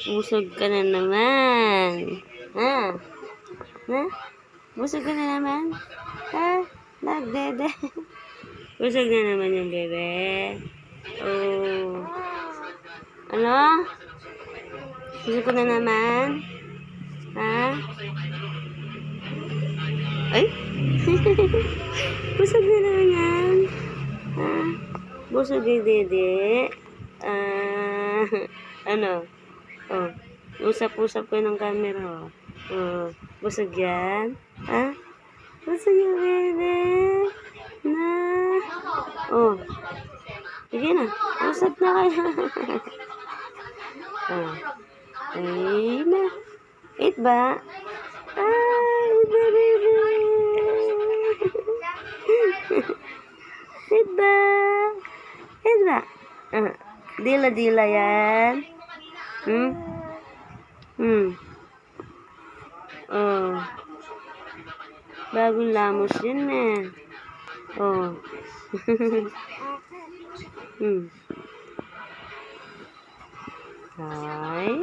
Busog ka na naman. Ha? Ha? Busog ka na naman? Ha? Nagdede. Busog na naman yung bebe. Oh. Ano? Busog ka na naman? Ha? Ay? Busog na naman yan. Ha? Busog yung dede. Ano? Oh. Usap-usap ko ng camera. Oh. Busog yan? Ha? Busog yung bebe. Na. Oh. Sige na. Usap na kayo. Oh. Ay na. Eat ba? Ay, baby. Eat ba? Eat ba? Dila-dila yan. Oh. Bagong lamos yun eh. Oh. Ay.